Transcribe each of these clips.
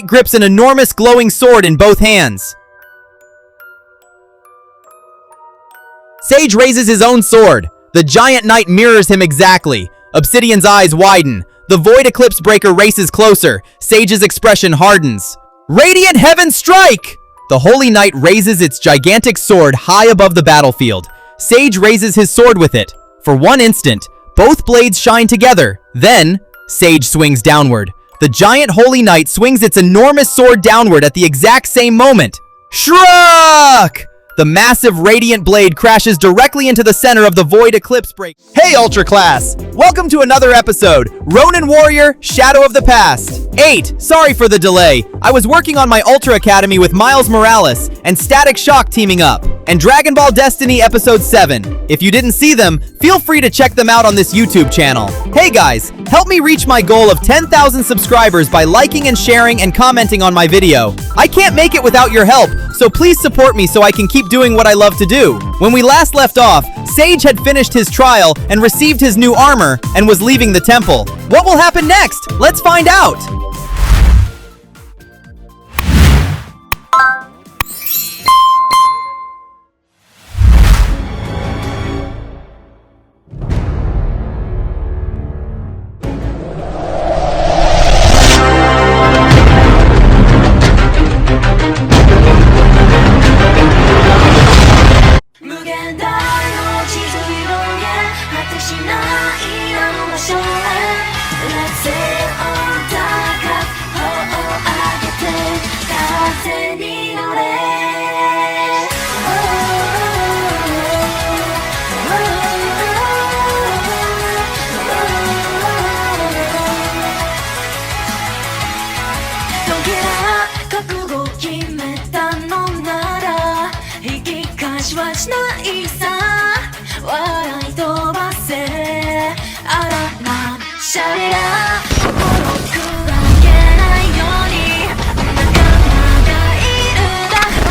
knight grips an enormous glowing sword in both hands. Sage raises his own sword. The giant knight mirrors him exactly. Obsidian's eyes widen. The Void Eclipse Breaker races closer. Sage's expression hardens. Radiant Heaven Strike! The Holy Knight raises its gigantic sword high above the battlefield. Sage raises his sword with it. For one instant, both blades shine together. Then, Sage swings downward. The giant Holy Knight swings its enormous sword downward at the exact same moment. Shruck! The massive radiant blade crashes directly into the center of the Void Eclipse Breaker. Hey Ultra Class! Welcome to another episode, Ronin Warrior, Shadow of the Past. 8. Sorry for the delay. I was working on my Ultra Academy with Miles Morales and Static Shock teaming up, and Dragon Ball Destiny Episode 7. If you didn't see them, feel free to check them out on this YouTube channel. Hey guys, help me reach my goal of 10,000 subscribers by liking and sharing and commenting on my video. I can't make it without your help, so please support me so I can keep doing what I love to do. When we last left off, Sage had finished his trial and received his new armor and was leaving the temple. What will happen next? Let's find out!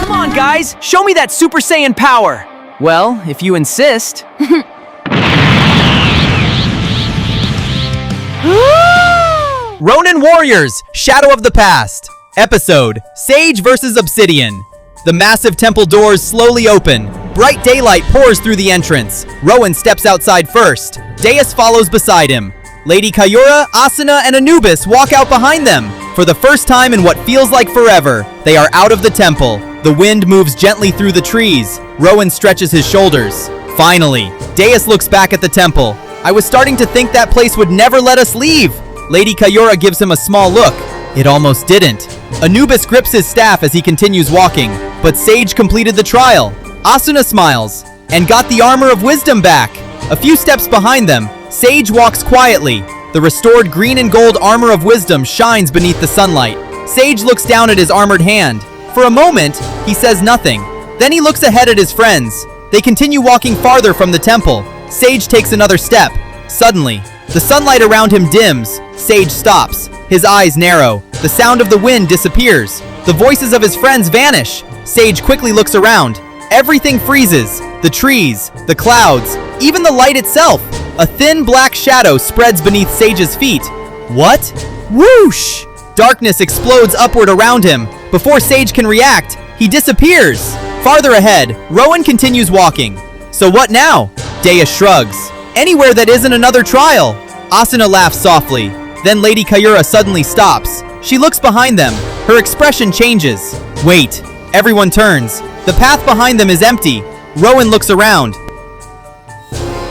Come on, guys! Show me that Super Saiyan power! Well, if you insist. Ronin Warriors, Shadow of the Past. Episode, Sage vs. Obsidian. The massive temple doors slowly open. Bright daylight pours through the entrance. Rowan steps outside first. Deus follows beside him. Lady Kayura, Asuna, and Anubis walk out behind them. For the first time in what feels like forever, they are out of the temple. The wind moves gently through the trees. Rowan stretches his shoulders. Finally, Deus looks back at the temple. I was starting to think that place would never let us leave. Lady Kayura gives him a small look. It almost didn't. Anubis grips his staff as he continues walking, but Sage completed the trial. Asuna smiles and got the armor of wisdom back. A few steps behind them, Sage walks quietly. The restored green and gold armor of wisdom shines beneath the sunlight. Sage looks down at his armored hand. For a moment, he says nothing. Then he looks ahead at his friends. They continue walking farther from the temple. Sage takes another step. Suddenly, the sunlight around him dims. Sage stops. His eyes narrow. The sound of the wind disappears. The voices of his friends vanish. Sage quickly looks around. Everything freezes. The trees, the clouds, even the light itself. A thin black shadow spreads beneath Sage's feet. What? Whoosh! Darkness explodes upward around him. Before Sage can react, he disappears. Farther ahead, Rowan continues walking. So what now? Deus shrugs. Anywhere that isn't another trial. Asuna laughs softly. Then Lady Kayura suddenly stops. She looks behind them. Her expression changes. Wait. Everyone turns. The path behind them is empty. Rowan looks around.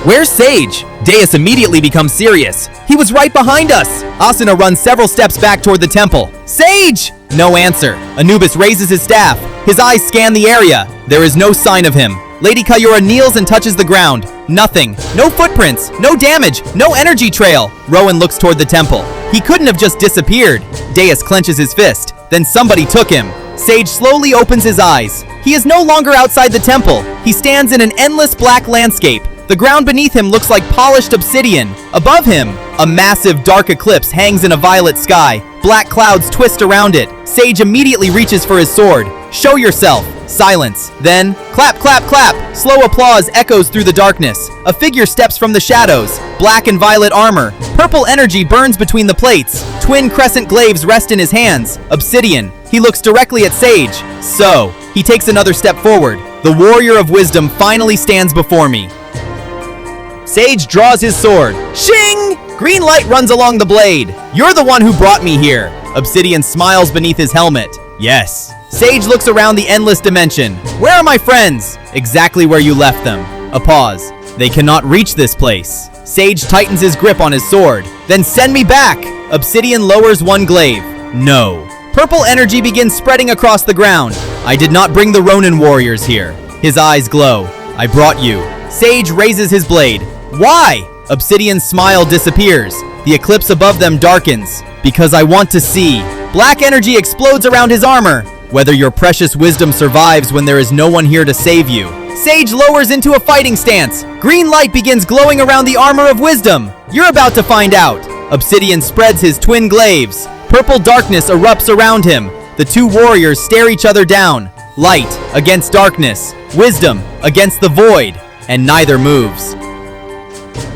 Where's Sage? Deus immediately becomes serious. He was right behind us. Asuna runs several steps back toward the temple. Sage! No answer. Anubis raises his staff. His eyes scan the area. There is no sign of him. Lady Kayura kneels and touches the ground. Nothing. No footprints. No damage. No energy trail. Rowan looks toward the temple. He couldn't have just disappeared. Deus clenches his fist. Then somebody took him. Sage slowly opens his eyes. He is no longer outside the temple. He stands in an endless black landscape. The ground beneath him looks like polished obsidian. Above him, a massive dark eclipse hangs in a violet sky. Black clouds twist around it. Sage immediately reaches for his sword. Show yourself. Silence. Then, clap, clap, clap. Slow applause echoes through the darkness. A figure steps from the shadows. Black and violet armor. Purple energy burns between the plates. Twin crescent glaives rest in his hands. Obsidian. He looks directly at Sage. So, he takes another step forward. The warrior of wisdom finally stands before me. Sage draws his sword. Shing! Green light runs along the blade. You're the one who brought me here. Obsidian smiles beneath his helmet. Yes. Sage looks around the endless dimension. Where are my friends? Exactly where you left them. A pause. They cannot reach this place. Sage tightens his grip on his sword. Then send me back. Obsidian lowers one glaive. No. Purple energy begins spreading across the ground. I did not bring the Ronin Warriors here. His eyes glow. I brought you. Sage raises his blade. Why? Obsidian's smile disappears. The eclipse above them darkens. Because I want to see. Black energy explodes around his armor. Whether your precious wisdom survives when there is no one here to save you. Sage lowers into a fighting stance. Green light begins glowing around the armor of wisdom. You're about to find out. Obsidian spreads his twin glaives. Purple darkness erupts around him. The two warriors stare each other down. Light against darkness. Wisdom against the void. And neither moves.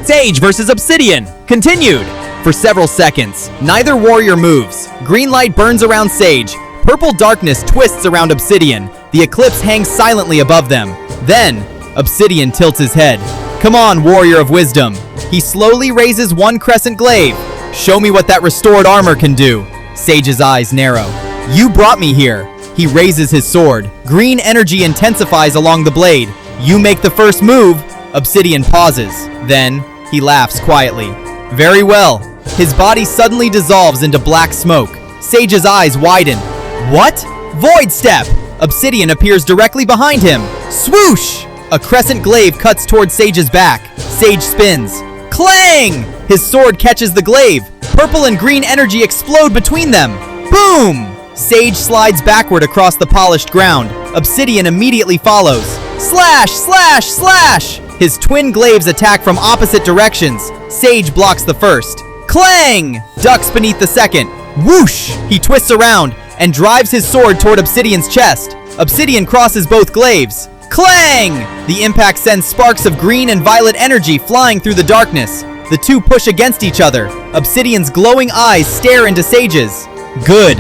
Sage versus Obsidian. Continued. For several seconds, neither warrior moves. Green light burns around Sage. Purple darkness twists around Obsidian. The eclipse hangs silently above them. Then, Obsidian tilts his head. Come on, warrior of wisdom. He slowly raises one crescent glaive. Show me what that restored armor can do. Sage's eyes narrow. You brought me here. He raises his sword. Green energy intensifies along the blade. You make the first move. Obsidian pauses. Then, he laughs quietly. Very well. His body suddenly dissolves into black smoke. Sage's eyes widen. What? Void step! Obsidian appears directly behind him. Swoosh! A crescent glaive cuts towards Sage's back. Sage spins. Clang! His sword catches the glaive. Purple and green energy explode between them. Boom! Sage slides backward across the polished ground. Obsidian immediately follows. Slash! Slash! Slash! His twin glaives attack from opposite directions. Sage blocks the first. Clang! Ducks beneath the second. Whoosh! He twists around and drives his sword toward Obsidian's chest. Obsidian crosses both glaives. Clang! The impact sends sparks of green and violet energy flying through the darkness. The two push against each other. Obsidian's glowing eyes stare into Sage's. Good.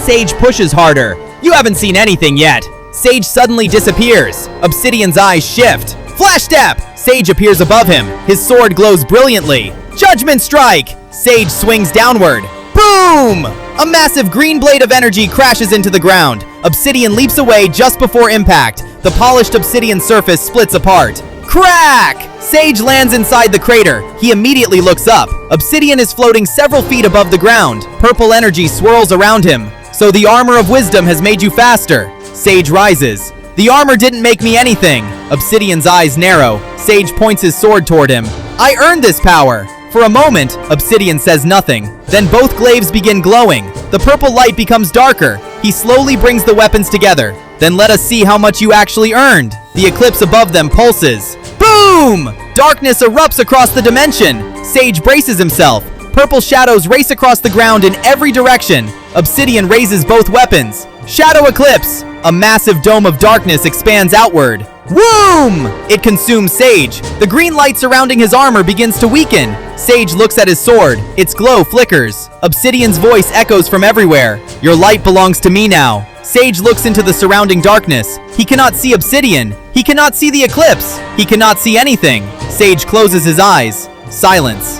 Sage pushes harder. You haven't seen anything yet. Sage suddenly disappears. Obsidian's eyes shift. Flash step! Sage appears above him. His sword glows brilliantly. Judgment strike! Sage swings downward. Boom! A massive green blade of energy crashes into the ground. Obsidian leaps away just before impact. The polished obsidian surface splits apart. Crack! Sage lands inside the crater. He immediately looks up. Obsidian is floating several feet above the ground. Purple energy swirls around him. So the armor of wisdom has made you faster. Sage rises. The armor didn't make me anything. Obsidian's eyes narrow. Sage points his sword toward him. I earned this power. For a moment, Obsidian says nothing. Then both glaives begin glowing. The purple light becomes darker. He slowly brings the weapons together. Then let us see how much you actually earned. The eclipse above them pulses. Boom! Darkness erupts across the dimension. Sage braces himself. Purple shadows race across the ground in every direction. Obsidian raises both weapons. Shadow eclipse! A massive dome of darkness expands outward. Whoom! It consumes Sage. The green light surrounding his armor begins to weaken. Sage looks at his sword. Its glow flickers. Obsidian's voice echoes from everywhere. Your light belongs to me now. Sage looks into the surrounding darkness. He cannot see Obsidian. He cannot see the eclipse. He cannot see anything. Sage closes his eyes. Silence.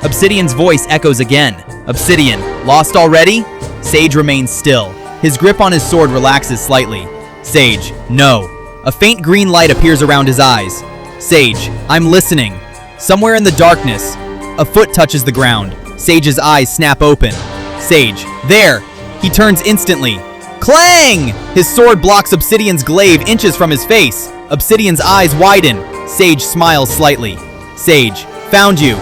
Obsidian's voice echoes again. Obsidian, lost already? Sage remains still. His grip on his sword relaxes slightly. Sage, no. A faint green light appears around his eyes. Sage, I'm listening. Somewhere in the darkness, a foot touches the ground. Sage's eyes snap open. Sage, there! He turns instantly. Clang! His sword blocks Obsidian's glaive inches from his face. Obsidian's eyes widen. Sage smiles slightly. Sage, found you.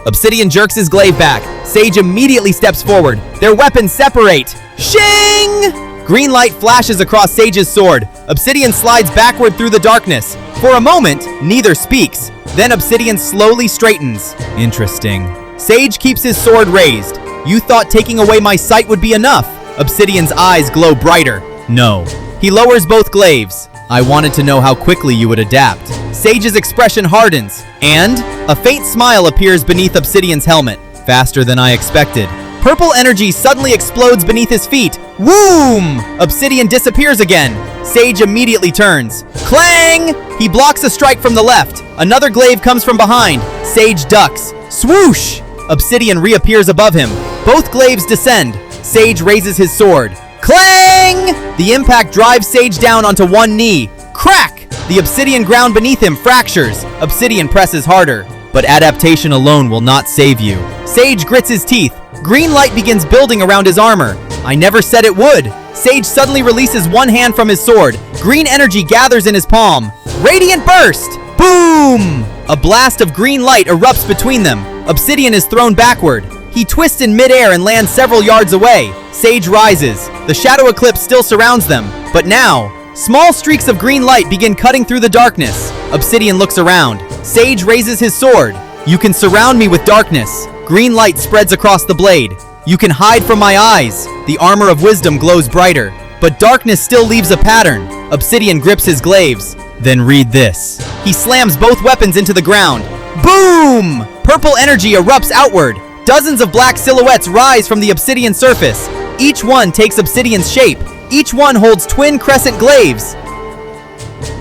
Obsidian jerks his glaive back. Sage immediately steps forward. Their weapons separate. Shing! Green light flashes across Sage's sword. Obsidian slides backward through the darkness. For a moment, neither speaks. Then Obsidian slowly straightens. Interesting. Sage keeps his sword raised. You thought taking away my sight would be enough. Obsidian's eyes glow brighter. No. He lowers both glaives. I wanted to know how quickly you would adapt. Sage's expression hardens, and a faint smile appears beneath Obsidian's helmet. Faster than I expected. Purple energy suddenly explodes beneath his feet. Woom! Obsidian disappears again. Sage immediately turns. Clang! He blocks a strike from the left. Another glaive comes from behind. Sage ducks. Swoosh! Obsidian reappears above him. Both glaives descend. Sage raises his sword. Clang! The impact drives Sage down onto one knee. Crack! The obsidian ground beneath him fractures. Obsidian presses harder. But adaptation alone will not save you. Sage grits his teeth. Green light begins building around his armor. I never said it would. Sage suddenly releases one hand from his sword. Green energy gathers in his palm. Radiant burst! Boom! A blast of green light erupts between them. Obsidian is thrown backward. He twists in midair and lands several yards away. Sage rises. The shadow eclipse still surrounds them. But now, small streaks of green light begin cutting through the darkness. Obsidian looks around. Sage raises his sword. You can surround me with darkness. Green light spreads across the blade. You can hide from my eyes. The armor of wisdom glows brighter. But darkness still leaves a pattern. Obsidian grips his glaives. Then read this. He slams both weapons into the ground. Boom! Purple energy erupts outward. Dozens of black silhouettes rise from the obsidian surface. Each one takes obsidian's shape. Each one holds twin crescent glaives.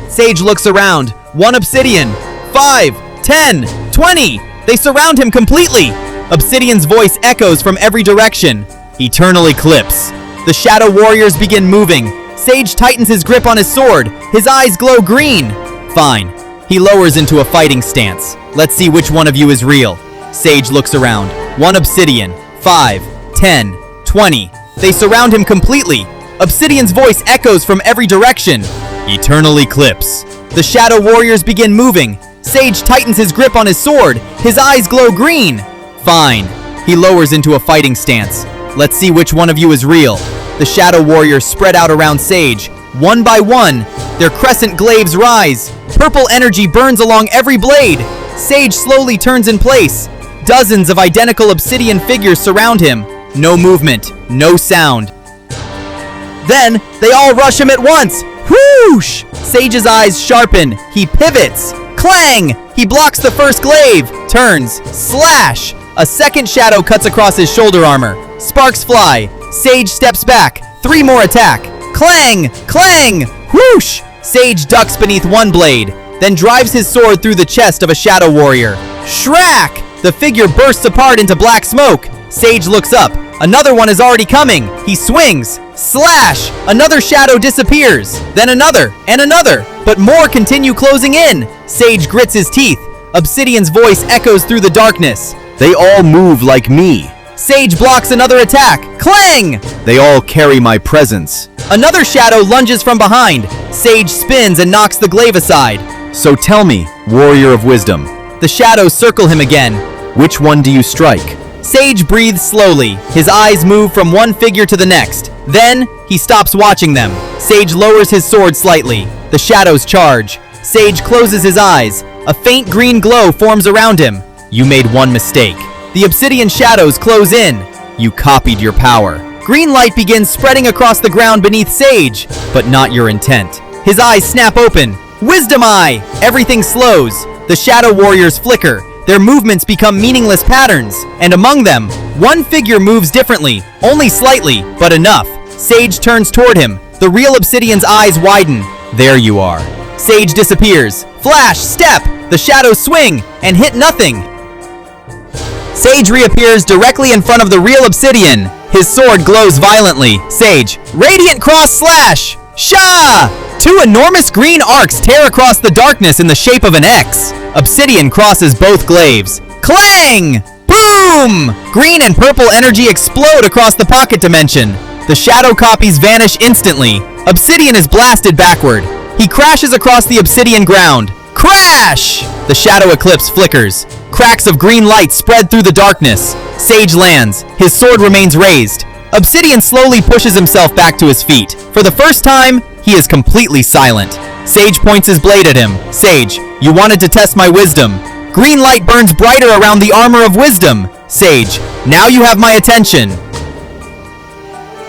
Sage looks around. One obsidian. 5, 10, 20. They surround him completely. Obsidian's voice echoes from every direction. Eternal eclipse. The Shadow Warriors begin moving. Sage tightens his grip on his sword. His eyes glow green. Fine. He lowers into a fighting stance. Let's see which one of you is real. Sage looks around. One obsidian. 5, 10, 20. They surround him completely. Obsidian's voice echoes from every direction. Eternal eclipse. The Shadow Warriors begin moving. Sage tightens his grip on his sword. His eyes glow green. Fine. He lowers into a fighting stance. Let's see which one of you is real. The Shadow Warriors spread out around Sage. One by one, their crescent glaives rise. Purple energy burns along every blade. Sage slowly turns in place. Dozens of identical obsidian figures surround him. No movement, no sound. Then, they all rush him at once. Whoosh! Sage's eyes sharpen. He pivots. Clang! He blocks the first glaive. Turns. Slash! A second shadow cuts across his shoulder armor. Sparks fly. Sage steps back. 3 more attack. Clang! Clang! Whoosh! Sage ducks beneath one blade, then drives his sword through the chest of a Shadow Warrior. Shrack! The figure bursts apart into black smoke. Sage looks up. Another one is already coming. He swings. Slash! Another shadow disappears. Then another, and another. But more continue closing in. Sage grits his teeth. Obsidian's voice echoes through the darkness. They all move like me. Sage blocks another attack. Clang! They all carry my presence. Another shadow lunges from behind. Sage spins and knocks the glaive aside. So tell me, Warrior of Wisdom, The shadows circle him again. which one do you strike? Sage breathes slowly. His eyes move from one figure to the next. Then, he stops watching them. Sage lowers his sword slightly. The shadows charge. Sage closes his eyes. A faint green glow forms around him. You made one mistake. The obsidian shadows close in. You copied your power. Green light begins spreading across the ground beneath Sage, but not your intent. His eyes snap open. Wisdom Eye! Everything slows. The Shadow Warriors flicker. Their movements become meaningless patterns, and among them, one figure moves differently, only slightly, but enough. Sage turns toward him. The real Obsidian's eyes widen. There you are. Sage disappears. Flash, step! The shadows swing, and hit nothing. Sage reappears directly in front of the real Obsidian. His sword glows violently. Sage, Radiant Cross Slash! Sha! 2 enormous green arcs tear across the darkness in the shape of an X. Obsidian crosses both glaives. Clang! Boom! Green and purple energy explode across the pocket dimension. The shadow copies vanish instantly. Obsidian is blasted backward. He crashes across the obsidian ground. Crash! The shadow eclipse flickers. Cracks of green light spread through the darkness. Sage lands. His sword remains raised. Obsidian slowly pushes himself back to his feet. For the first time, he is completely silent. Sage points his blade at him. Sage, you wanted to test my wisdom. Green light burns brighter around the armor of wisdom. Sage, now you have my attention.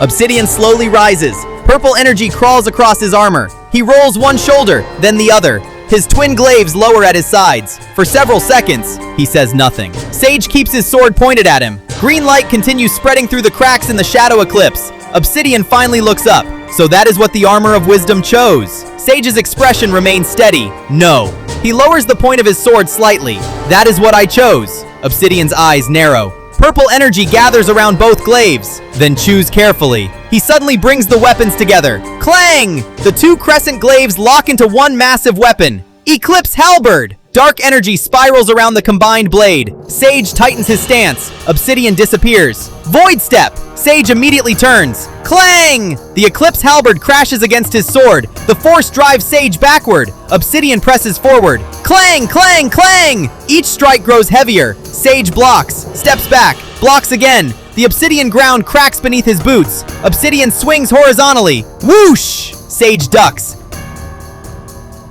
Obsidian slowly rises. Purple energy crawls across his armor. He rolls one shoulder, then the other. His twin glaives lower at his sides. For several seconds, he says nothing. Sage keeps his sword pointed at him. Green light continues spreading through the cracks in the shadow eclipse. Obsidian finally looks up. So that is what the armor of wisdom chose. Sage's expression remains steady. No. He lowers the point of his sword slightly. That is what I chose. Obsidian's eyes narrow. Purple energy gathers around both glaives. Then choose carefully. He suddenly brings the weapons together. Clang! The two crescent glaives lock into one massive weapon. Eclipse Halberd! Dark energy spirals around the combined blade. Sage tightens his stance. Obsidian disappears. Void Step! Sage immediately turns. Clang! The Eclipse Halberd crashes against his sword. The force drives Sage backward. Obsidian presses forward. Clang! Clang! Clang! Each strike grows heavier. Sage blocks, steps back, blocks again. The obsidian ground cracks beneath his boots. Obsidian swings horizontally. Whoosh! Sage ducks.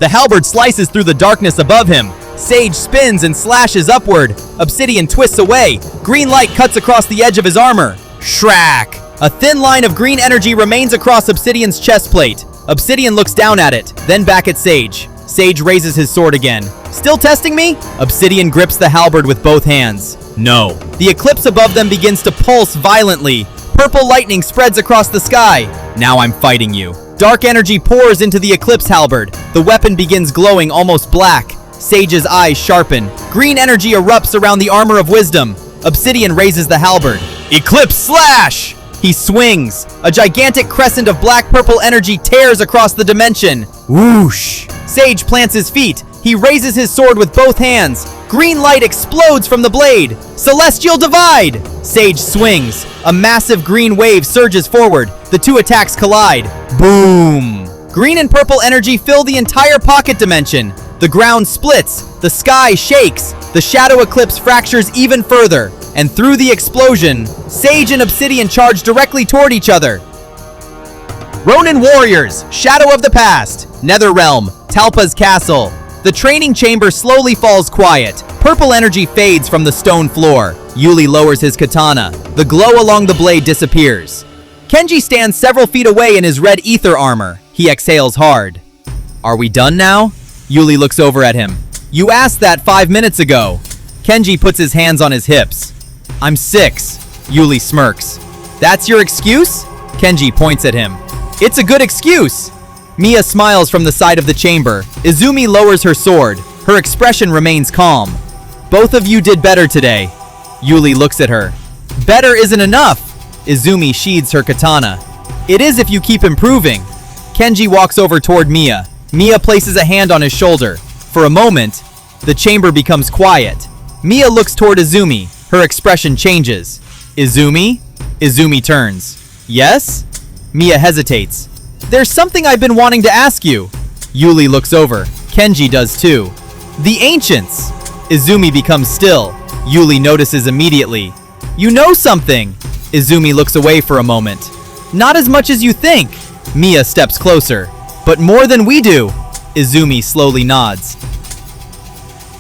The halberd slices through the darkness above him. Sage spins and slashes upward. Obsidian twists away. Green light cuts across the edge of his armor. Shrack! A thin line of green energy remains across Obsidian's chest plate. Obsidian looks down at it, then back at Sage. Sage raises his sword again. Still testing me? Obsidian grips the halberd with both hands. No. The eclipse above them begins to pulse violently. Purple lightning spreads across the sky. Now I'm fighting you. Dark energy pours into the eclipse halberd. The weapon begins glowing almost black. Sage's eyes sharpen. Green energy erupts around the armor of wisdom. Obsidian raises the halberd. Eclipse slash! He swings. A gigantic crescent of black-purple energy tears across the dimension. Whoosh! Sage plants his feet. He raises his sword with both hands. Green light explodes from the blade. Celestial Divide! Sage swings. A massive green wave surges forward. The two attacks collide. Boom! Green and purple energy fill the entire pocket dimension. The ground splits. The sky shakes. The shadow eclipse fractures even further. And through the explosion, Sage and Obsidian charge directly toward each other. Ronin Warriors, Shadow of the Past, Netherrealm, Talpa's Castle. The training chamber slowly falls quiet. Purple energy fades from the stone floor. Yuli lowers his katana. The glow along the blade disappears. Kenji stands several feet away in his red ether armor. He exhales hard. Are we done now? Yuli looks over at him. You asked that 5 minutes ago. Kenji puts his hands on his hips. I'm 6. Yuli smirks. That's your excuse? Kenji points at him. It's a good excuse. Mia smiles from the side of the chamber. Izumi lowers her sword. Her expression remains calm. Both of you did better today. Yuli looks at her. Better isn't enough. Izumi sheathes her katana. It is if you keep improving. Kenji walks over toward Mia. Mia places a hand on his shoulder. For a moment, the chamber becomes quiet. Mia looks toward Izumi. Her expression changes. Izumi? Izumi turns. Yes? Mia hesitates. There's something I've been wanting to ask you. Yuli looks over. Kenji does too. The Ancients. Izumi becomes still. Yuli notices immediately. You know something. Izumi looks away for a moment. Not as much as you think. Mia steps closer. But more than we do. Izumi slowly nods.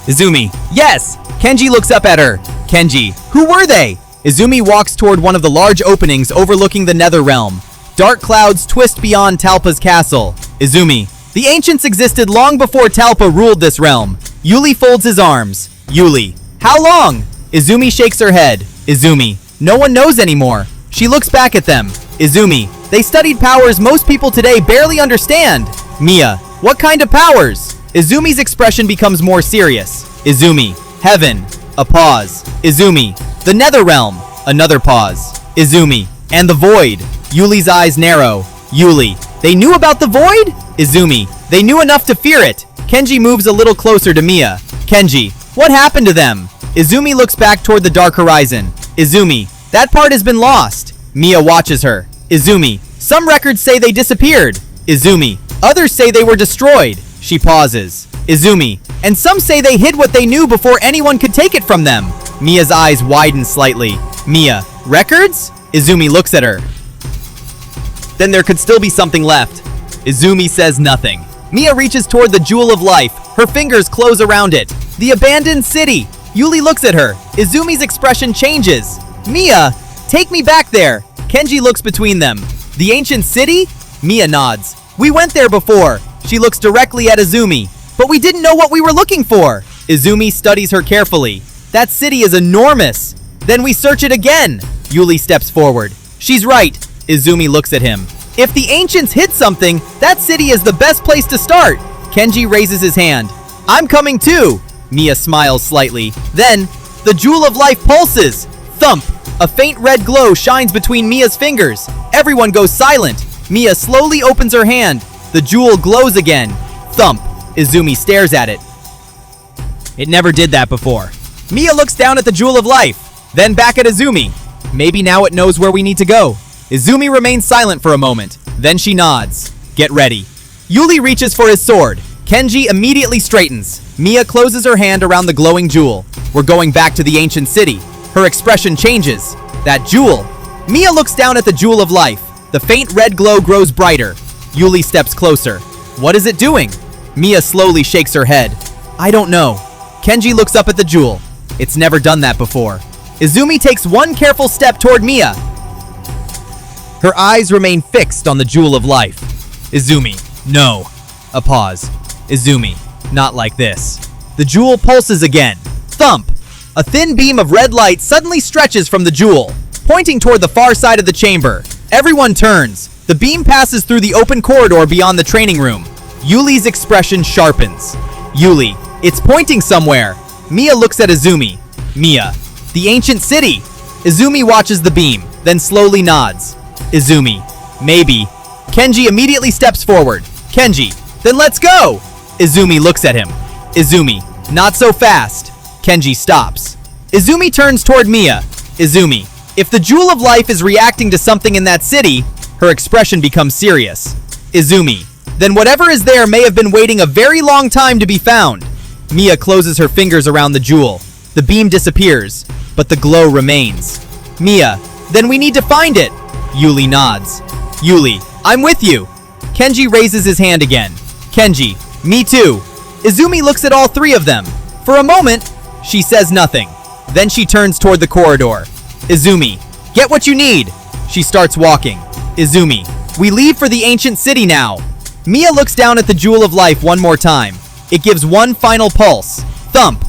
Izumi. Yes. Kenji looks up at her. Kenji. Who were they? Izumi walks toward one of the large openings overlooking the Netherrealm. Dark clouds twist beyond Talpa's castle. Izumi. The Ancients existed long before Talpa ruled this realm. Yuli folds his arms. Yuli. How long? Izumi shakes her head. Izumi. No one knows anymore. She looks back at them. Izumi. They studied powers most people today barely understand. Mia. What kind of powers? Izumi's expression becomes more serious. Izumi. Heaven. A pause. Izumi. The Netherrealm. Another pause. Izumi. And the Void. Yuli's eyes narrow. Yuli. They knew about the Void? Izumi. They knew enough to fear it. Kenji moves a little closer to Mia. Kenji. What happened to them? Izumi looks back toward the dark horizon. Izumi. That part has been lost. Mia watches her. Izumi. Some records say they disappeared. Izumi. Others say they were destroyed. She pauses. Izumi. And some say they hid what they knew before anyone could take it from them. Mia's eyes widen slightly. Mia. Records? Izumi looks at her. Then there could still be something left. Izumi says nothing. Mia reaches toward the Jewel of Life. Her fingers close around it. The abandoned city. Yuli looks at her. Izumi's expression changes. Mia, take me back there. Kenji looks between them. The ancient city? Mia nods. We went there before. She looks directly at Izumi. But we didn't know what we were looking for. Izumi studies her carefully. That city is enormous. Then we search it again. Yuli steps forward. She's right. Izumi looks at him. If the ancients hid something, that city is the best place to start. Kenji raises his hand. I'm coming too. Mia smiles slightly. Then, the Jewel of Life pulses. Thump. A faint red glow shines between Mia's fingers. Everyone goes silent. Mia slowly opens her hand. The jewel glows again. Thump. Izumi stares at it. It never did that before. Mia looks down at the Jewel of Life, then back at Izumi. Maybe now it knows where we need to go. Izumi remains silent for a moment. Then she nods. Get ready. Yuli reaches for his sword. Kenji immediately straightens. Mia closes her hand around the glowing jewel. We're going back to the ancient city. Her expression changes. That jewel. Mia looks down at the Jewel of Life. The faint red glow grows brighter. Yuli steps closer. What is it doing? Mia slowly shakes her head. I don't know. Kenji looks up at the jewel. It's never done that before. Izumi takes one careful step toward Mia. Her eyes remain fixed on the Jewel of Life. Izumi, no. A pause. Izumi, not like this. The jewel pulses again. Thump. A thin beam of red light suddenly stretches from the jewel, pointing toward the far side of the chamber. Everyone turns. The beam passes through the open corridor beyond the training room. Yuli's expression sharpens. Yuli, it's pointing somewhere. Mia looks at Izumi. Mia, the ancient city. Izumi watches the beam, then slowly nods. Izumi, maybe. Kenji immediately steps forward. Kenji, then let's go! Izumi looks at him. Izumi, not so fast. Kenji stops. Izumi turns toward Mia. Izumi, if the Jewel of Life is reacting to something in that city, her expression becomes serious. Izumi, then whatever is there may have been waiting a very long time to be found. Mia closes her fingers around the jewel. The beam disappears, but the glow remains. Mia, then we need to find it. Yuli nods. Yuli, I'm with you. Kenji raises his hand again. Kenji, me too. Izumi looks at all three of them. For a moment, she says nothing. Then she turns toward the corridor. Izumi, get what you need. She starts walking. Izumi, we leave for the ancient city now. Mia looks down at the Jewel of Life one more time. It gives one final pulse. Thump.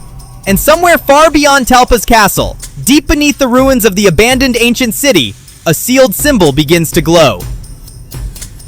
And somewhere far beyond Talpa's castle, deep beneath the ruins of the abandoned ancient city, a sealed symbol begins to glow.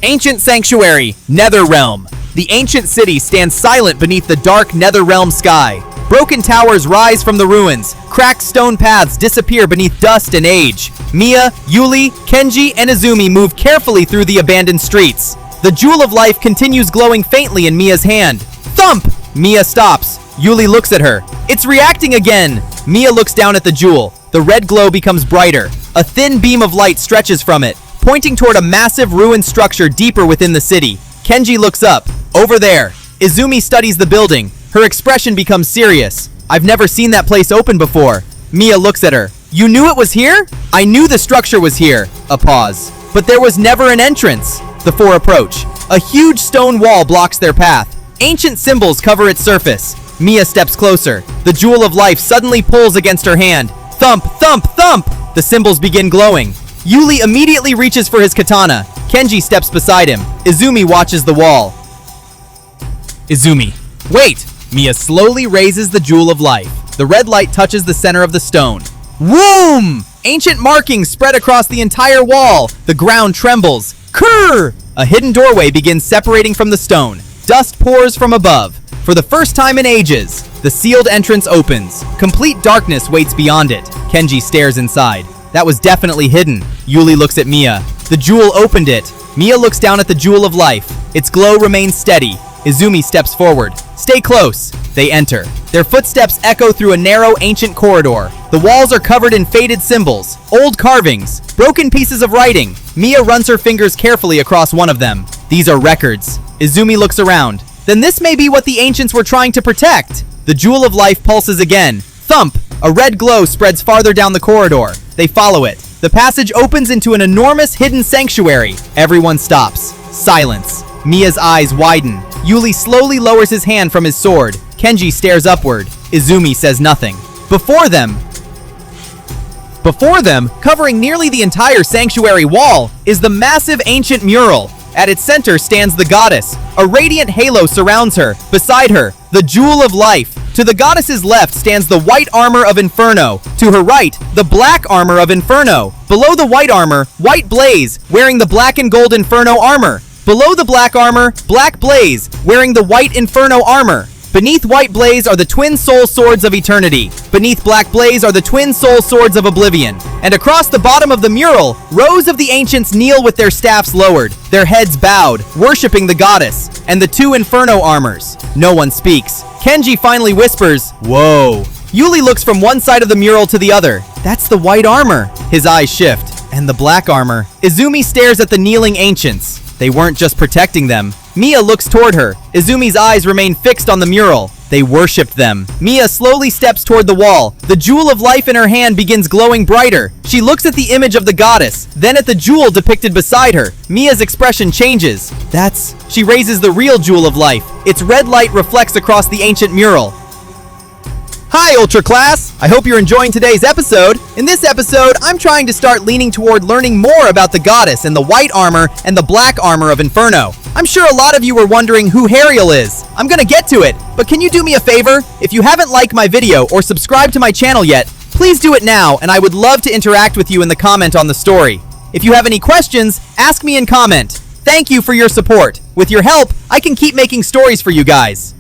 Ancient Sanctuary, Netherrealm. The ancient city stands silent beneath the dark Netherrealm sky. Broken towers rise from the ruins. Cracked stone paths disappear beneath dust and age. Mia, Yuli, Kenji, and Izumi move carefully through the abandoned streets. The Jewel of Life continues glowing faintly in Mia's hand. Thump! Mia stops. Yuli looks at her. It's reacting again! Mia looks down at the jewel. The red glow becomes brighter. A thin beam of light stretches from it, pointing toward a massive ruined structure deeper within the city. Kenji looks up. Over there. Izumi studies the building. Her expression becomes serious. I've never seen that place open before. Mia looks at her. You knew it was here? I knew the structure was here. A pause. But there was never an entrance. The four approach. A huge stone wall blocks their path. Ancient symbols cover its surface. Mia steps closer. The Jewel of Life suddenly pulls against her hand. Thump, thump, thump! The symbols begin glowing. Yuli immediately reaches for his katana. Kenji steps beside him. Izumi watches the wall. Izumi. Wait! Mia slowly raises the Jewel of Life. The red light touches the center of the stone. Whoom! Ancient markings spread across the entire wall. The ground trembles. Krrr! A hidden doorway begins separating from the stone. Dust pours from above. For the first time in ages, the sealed entrance opens. Complete darkness waits beyond it. Kenji stares inside. That was definitely hidden. Yuli looks at Mia. The jewel opened it. Mia looks down at the Jewel of Life. Its glow remains steady. Izumi steps forward. Stay close. They enter. Their footsteps echo through a narrow, ancient corridor. The walls are covered in faded symbols, old carvings, broken pieces of writing. Mia runs her fingers carefully across one of them. These are records. Izumi looks around. Then this may be what the ancients were trying to protect. The Jewel of Life pulses again. Thump! A red glow spreads farther down the corridor. They follow it. The passage opens into an enormous hidden sanctuary. Everyone stops. Silence. Mia's eyes widen. Yuli slowly lowers his hand from his sword. Kenji stares upward. Izumi says nothing. Before them, covering nearly the entire sanctuary wall, is the massive ancient mural. At its center stands the goddess. A radiant halo surrounds her. Beside her, the Jewel of Life. To the goddess's left stands the white armor of Inferno. To her right, the black armor of Inferno. Below the white armor, White Blaze, wearing the black and gold Inferno armor. Below the black armor, Black Blaze, wearing the white Inferno armor. Beneath White Blaze are the twin soul swords of eternity. Beneath Black Blaze are the twin soul swords of oblivion. And across the bottom of the mural, rows of the ancients kneel with their staffs lowered, their heads bowed, worshipping the goddess, and the two Inferno armors. No one speaks. Kenji finally whispers, "Whoa." Yuli looks from one side of the mural to the other. That's the white armor. His eyes shift. And the black armor. Izumi stares at the kneeling ancients. They weren't just protecting them. Mia looks toward her. Izumi's eyes remain fixed on the mural. They worshipped them. Mia slowly steps toward the wall. The Jewel of Life in her hand begins glowing brighter. She looks at the image of the goddess, then at the jewel depicted beside her. Mia's expression changes. She raises the real Jewel of Life. Its red light reflects across the ancient mural. Hi, Ultra Class! I hope you're enjoying today's episode. In this episode, I'm trying to start leaning toward learning more about the goddess and the white armor and the black armor of Inferno. I'm sure a lot of you were wondering who Hariel is. I'm gonna get to it, but can you do me a favor? If you haven't liked my video or subscribed to my channel yet, please do it now, and I would love to interact with you in the comment on the story. If you have any questions, ask me in comment. Thank you for your support. With your help, I can keep making stories for you guys.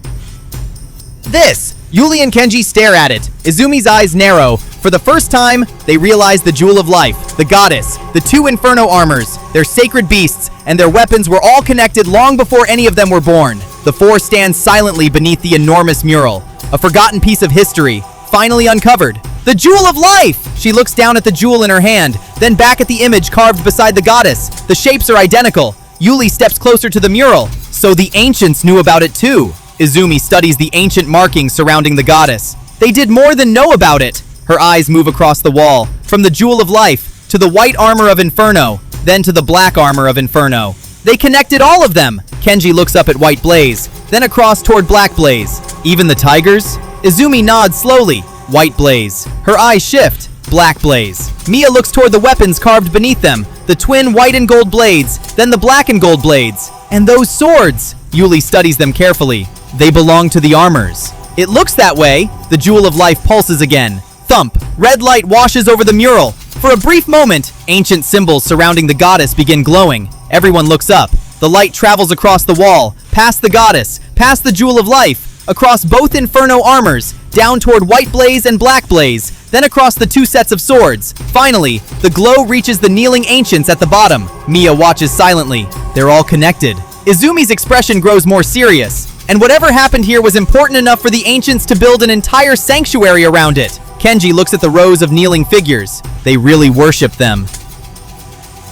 Yuli and Kenji stare at it. Izumi's eyes narrow. For the first time, they realize the Jewel of Life, the goddess, the two Inferno armors, their sacred beasts, and their weapons were all connected long before any of them were born. The four stand silently beneath the enormous mural, a forgotten piece of history, finally uncovered. The Jewel of Life! She looks down at the jewel in her hand, then back at the image carved beside the goddess. The shapes are identical. Yuli steps closer to the mural. So the ancients knew about it too. Izumi studies the ancient markings surrounding the goddess. They did more than know about it. Her eyes move across the wall, from the Jewel of Life, to the white armor of Inferno, then to the black armor of Inferno. They connected all of them. Kenji looks up at White Blaze, then across toward Black Blaze. Even the tigers? Izumi nods slowly. White Blaze. Her eyes shift. Black Blaze. Mia looks toward the weapons carved beneath them, the twin white and gold blades, then the black and gold blades. And those swords! Yuli studies them carefully. They belong to the armors. It looks that way. The Jewel of Life pulses again. Thump. Red light washes over the mural. For a brief moment, ancient symbols surrounding the goddess begin glowing. Everyone looks up. The light travels across the wall, past the goddess, past the Jewel of Life, across both Inferno armors, down toward White Blaze and Black Blaze, then across the two sets of swords. Finally, the glow reaches the kneeling ancients at the bottom. Mia watches silently. They're all connected. Izumi's expression grows more serious. And whatever happened here was important enough for the ancients to build an entire sanctuary around it. Kenji looks at the rows of kneeling figures. They really worship them.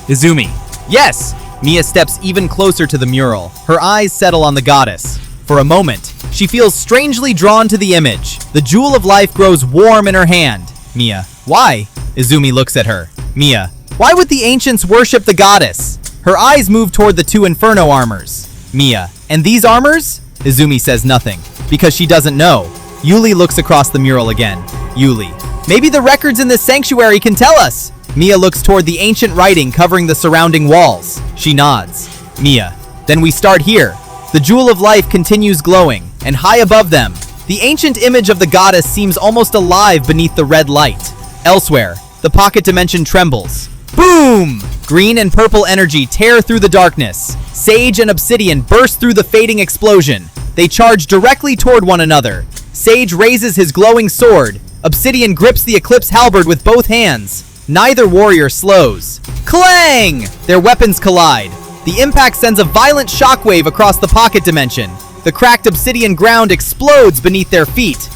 Izumi. Yes! Mia steps even closer to the mural. Her eyes settle on the goddess. For a moment, she feels strangely drawn to the image. The Jewel of Life grows warm in her hand. Mia. Why? Izumi looks at her. Mia. Why would the ancients worship the goddess? Her eyes move toward the two Inferno armors. Mia. And these armors? Izumi says nothing, because she doesn't know. Yuli looks across the mural again. Yuli. Maybe the records in this sanctuary can tell us. Mia looks toward the ancient writing covering the surrounding walls. She nods. Mia. Then we start here. The Jewel of Life continues glowing, and high above them, the ancient image of the goddess seems almost alive beneath the red light. Elsewhere, the pocket dimension trembles. Boom! Green and purple energy tear through the darkness. Sage and Obsidian burst through the fading explosion. They charge directly toward one another. Sage raises his glowing sword. Obsidian grips the Eclipse halberd with both hands. Neither warrior slows. Clang! Their weapons collide. The impact sends a violent shockwave across the pocket dimension. The cracked obsidian ground explodes beneath their feet.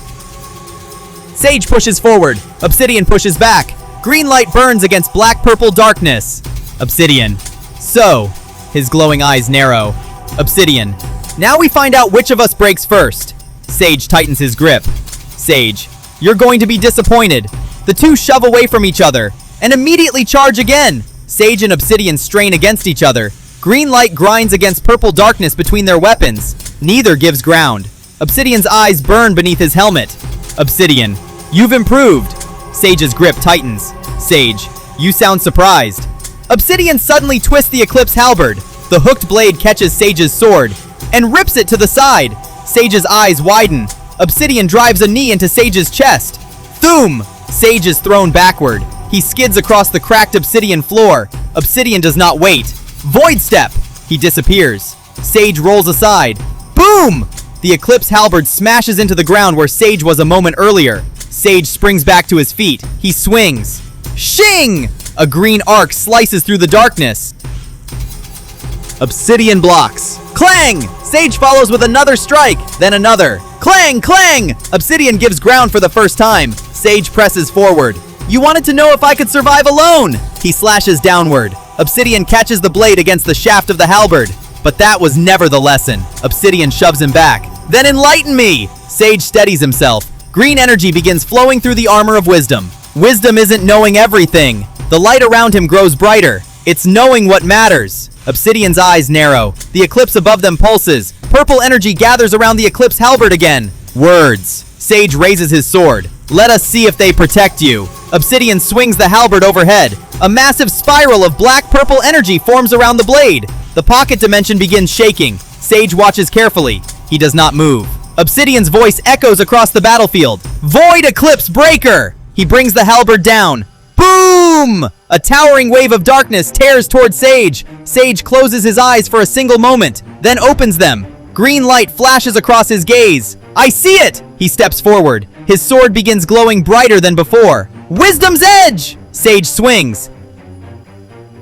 Sage pushes forward. Obsidian pushes back. Green light burns against black-purple darkness. Obsidian. So, his glowing eyes narrow. Obsidian. Now we find out which of us breaks first. Sage tightens his grip. Sage. You're going to be disappointed. The two shove away from each other and immediately charge again. Sage and Obsidian strain against each other. Green light grinds against purple darkness between their weapons. Neither gives ground. Obsidian's eyes burn beneath his helmet. Obsidian. You've improved. Sage's grip tightens. Sage, you sound surprised. Obsidian suddenly twists the Eclipse halberd. The hooked blade catches Sage's sword and rips it to the side. Sage's eyes widen. Obsidian drives a knee into Sage's chest. Thoom! Sage is thrown backward. He skids across the cracked obsidian floor. Obsidian does not wait. Void step! He disappears. Sage rolls aside. Boom! The Eclipse halberd smashes into the ground where Sage was a moment earlier. Sage springs back to his feet. He swings. Shing! A green arc slices through the darkness. Obsidian blocks. Clang! Sage follows with another strike, then another. Clang! Clang! Obsidian gives ground for the first time. Sage presses forward. You wanted to know if I could survive alone! He slashes downward. Obsidian catches the blade against the shaft of the halberd. But that was never the lesson. Obsidian shoves him back. Then enlighten me! Sage steadies himself. Green energy begins flowing through the armor of wisdom. Wisdom isn't knowing everything. The light around him grows brighter. It's knowing what matters. Obsidian's eyes narrow. The eclipse above them pulses. Purple energy gathers around the Eclipse halberd again. Words. Sage raises his sword. Let us see if they protect you. Obsidian swings the halberd overhead. A massive spiral of black-purple energy forms around the blade. The pocket dimension begins shaking. Sage watches carefully. He does not move. Obsidian's voice echoes across the battlefield. Void Eclipse Breaker! He brings the halberd down. Boom! A towering wave of darkness tears towards Sage. Sage closes his eyes for a single moment, then opens them. Green light flashes across his gaze. I see it! He steps forward. His sword begins glowing brighter than before. Wisdom's Edge! Sage swings.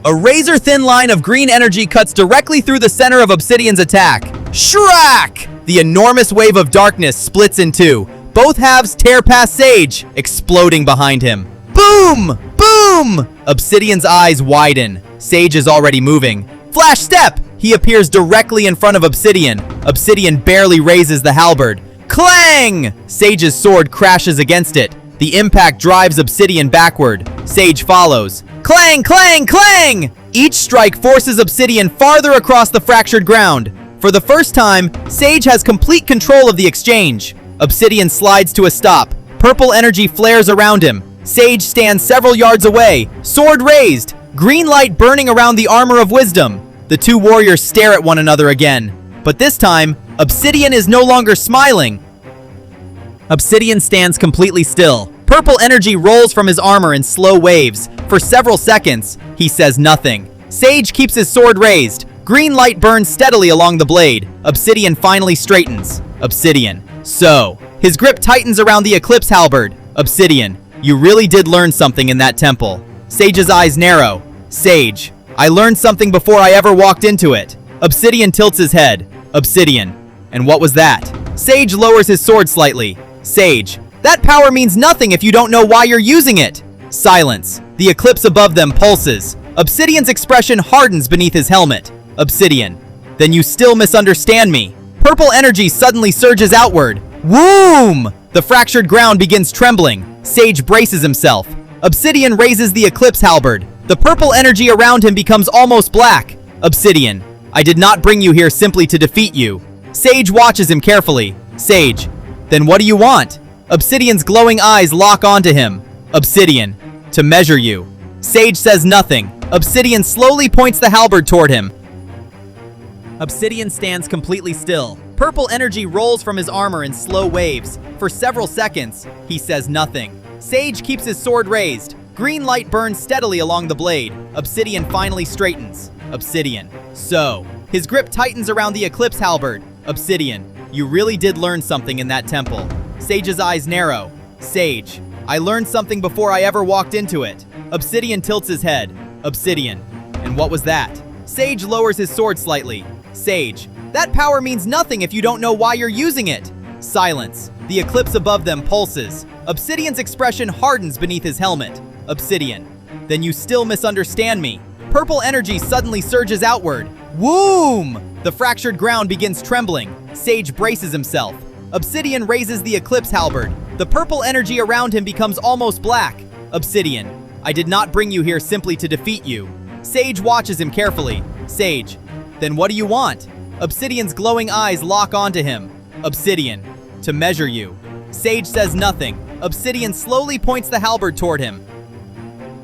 A razor-thin line of green energy cuts directly through the center of Obsidian's attack. Shrack! The enormous wave of darkness splits in two. Both halves tear past Sage, exploding behind him. Boom! Boom! Obsidian's eyes widen. Sage is already moving. Flash step! He appears directly in front of Obsidian. Obsidian barely raises the halberd. Clang! Sage's sword crashes against it. The impact drives Obsidian backward. Sage follows. Clang! Clang! Clang! Each strike forces Obsidian farther across the fractured ground. For the first time, Sage has complete control of the exchange. Obsidian slides to a stop. Purple energy flares around him. Sage stands several yards away, sword raised, green light burning around the armor of wisdom. The two warriors stare at one another again. But this time, Obsidian is no longer smiling. Obsidian stands completely still. Purple energy rolls from his armor in slow waves. For several seconds, he says nothing. Sage keeps his sword raised. Green light burns steadily along the blade. Obsidian finally straightens. Obsidian. So, his grip tightens around the Eclipse halberd. Obsidian. You really did learn something in that temple. Sage's eyes narrow. Sage. I learned something before I ever walked into it. Obsidian tilts his head. Obsidian. And what was that? Sage lowers his sword slightly. Sage. That power means nothing if you don't know why you're using it. Silence. The eclipse above them pulses. Obsidian's expression hardens beneath his helmet. Obsidian. Then you still misunderstand me. Purple energy suddenly surges outward. Woom! The fractured ground begins trembling. Sage braces himself. Obsidian raises the Eclipse halberd. The purple energy around him becomes almost black. Obsidian. I did not bring you here simply to defeat you. Sage watches him carefully. Sage. Then what do you want? Obsidian's glowing eyes lock onto him. Obsidian. To measure you. Sage says nothing. Obsidian slowly points the halberd toward him. Obsidian stands completely still. Purple energy rolls from his armor in slow waves. For several seconds, he says nothing. Sage keeps his sword raised. Green light burns steadily along the blade. Obsidian finally straightens. Obsidian. So, his grip tightens around the Eclipse halberd. Obsidian. You really did learn something in that temple. Sage's eyes narrow. Sage. I learned something before I ever walked into it. Obsidian tilts his head. Obsidian. And what was that? Sage lowers his sword slightly. Sage. That power means nothing if you don't know why you're using it. Silence. The eclipse above them pulses. Obsidian's expression hardens beneath his helmet. Obsidian. Then you still misunderstand me. Purple energy suddenly surges outward. Woom! The fractured ground begins trembling. Sage braces himself. Obsidian raises the Eclipse halberd. The purple energy around him becomes almost black. Obsidian. I did not bring you here simply to defeat you. Sage watches him carefully. Sage. Then what do you want? Obsidian's glowing eyes lock onto him. Obsidian. To measure you. Sage says nothing. Obsidian slowly points the halberd toward him.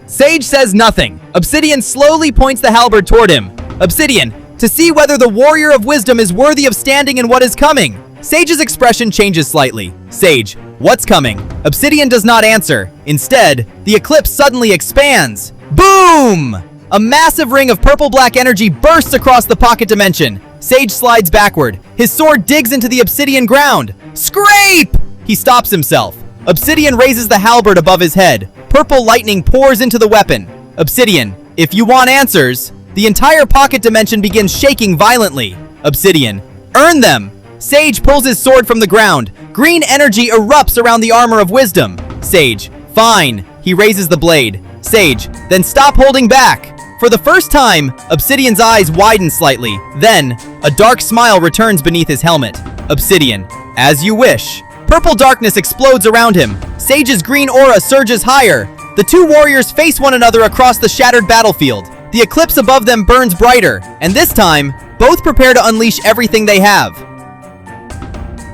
Sage says nothing. Obsidian slowly points the halberd toward him. Obsidian, to see whether the Warrior of Wisdom is worthy of standing in what is coming. Sage's expression changes slightly. Sage, what's coming? Obsidian does not answer. Instead, the eclipse suddenly expands. Boom! A massive ring of purple-black energy bursts across the pocket dimension. Sage slides backward. His sword digs into the obsidian ground. Scrape! He stops himself. Obsidian raises the halberd above his head. Purple lightning pours into the weapon. Obsidian, if you want answers. The entire pocket dimension begins shaking violently. Obsidian, earn them! Sage pulls his sword from the ground. Green energy erupts around the armor of wisdom. Sage, fine. He raises the blade. Sage, then stop holding back. For the first time, Obsidian's eyes widen slightly. Then, a dark smile returns beneath his helmet. Obsidian, as you wish. Purple darkness explodes around him. Sage's green aura surges higher. The two warriors face one another across the shattered battlefield. The eclipse above them burns brighter, and this time, both prepare to unleash everything they have.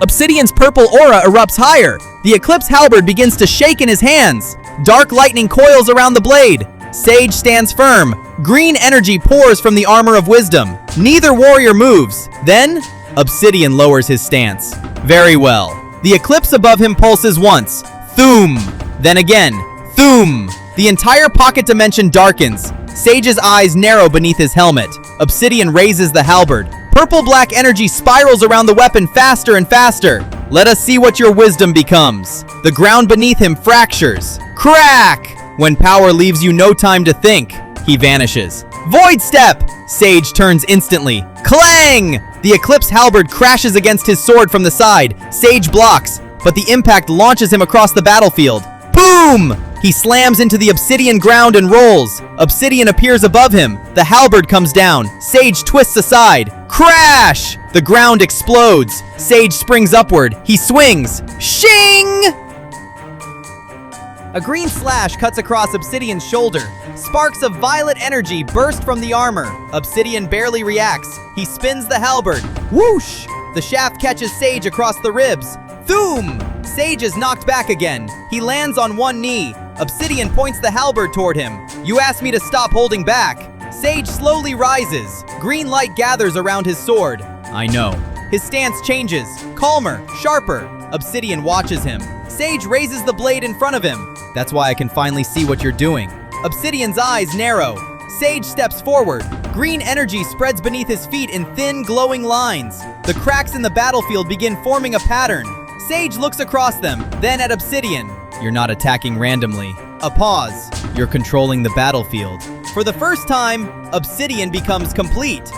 Obsidian's purple aura erupts higher. The eclipse halberd begins to shake in his hands. Dark lightning coils around the blade. Sage stands firm. Green energy pours from the armor of wisdom. Neither warrior moves. Then, Obsidian lowers his stance. Very well. The eclipse above him pulses once. Thoom! Then again. Thoom! The entire pocket dimension darkens. Sage's eyes narrow beneath his helmet. Obsidian raises the halberd. Purple-black energy spirals around the weapon faster and faster. Let us see what your wisdom becomes. The ground beneath him fractures. Crack! When power leaves you no time to think, he vanishes. Void Step! Sage turns instantly. Clang! The eclipse halberd crashes against his sword from the side. Sage blocks, but the impact launches him across the battlefield. Boom! He slams into the obsidian ground and rolls. Obsidian appears above him. The halberd comes down. Sage twists aside. Crash! The ground explodes. Sage springs upward. He swings. Shing! A green slash cuts across Obsidian's shoulder. Sparks of violet energy burst from the armor. Obsidian barely reacts. He spins the halberd. Whoosh! The shaft catches Sage across the ribs. Thoom! Sage is knocked back again. He lands on one knee. Obsidian points the halberd toward him. You asked me to stop holding back. Sage slowly rises. Green light gathers around his sword. I know. His stance changes. Calmer, sharper. Obsidian watches him. Sage raises the blade in front of him. That's why I can finally see what you're doing. Obsidian's eyes narrow. Sage steps forward. Green energy spreads beneath his feet in thin, glowing lines. The cracks in the battlefield begin forming a pattern. Sage looks across them, then at Obsidian. You're not attacking randomly. A pause. You're controlling the battlefield. For the first time, Obsidian becomes complete.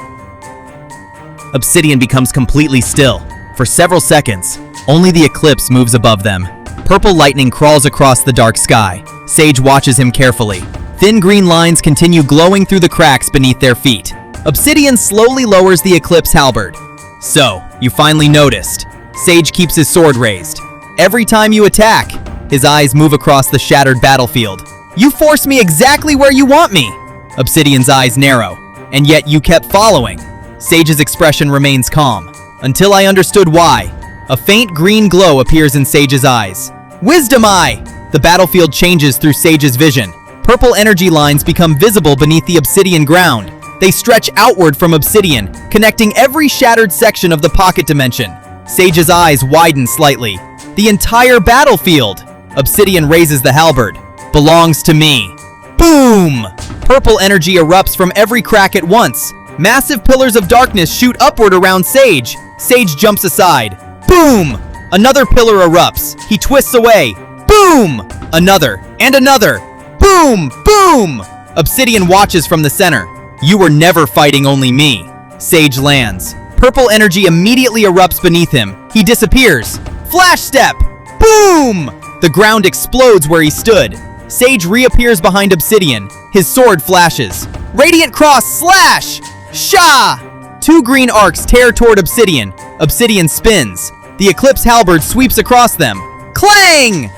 Obsidian becomes completely still. For several seconds, only the eclipse moves above them. Purple lightning crawls across the dark sky. Sage watches him carefully. Thin green lines continue glowing through the cracks beneath their feet. Obsidian slowly lowers the eclipse halberd. So, you finally noticed. Sage keeps his sword raised. Every time you attack, his eyes move across the shattered battlefield. You force me exactly where you want me. Obsidian's eyes narrow, and yet you kept following. Sage's expression remains calm, until I understood why. A faint green glow appears in Sage's eyes. Wisdom Eye! The battlefield changes through Sage's vision. Purple energy lines become visible beneath the obsidian ground. They stretch outward from Obsidian, connecting every shattered section of the pocket dimension. Sage's eyes widen slightly. The entire battlefield! Obsidian raises the halberd. Belongs to me. Boom! Purple energy erupts from every crack at once. Massive pillars of darkness shoot upward around Sage. Sage jumps aside. Boom! Another pillar erupts. He twists away. Boom! Another, and another. Boom! Boom! Obsidian watches from the center. You were never fighting only me. Sage lands. Purple energy immediately erupts beneath him. He disappears. Flash step! Boom! The ground explodes where he stood. Sage reappears behind Obsidian. His sword flashes. Radiant cross slash! Sha! Two green arcs tear toward Obsidian. Obsidian spins. The eclipse halberd sweeps across them. Clang!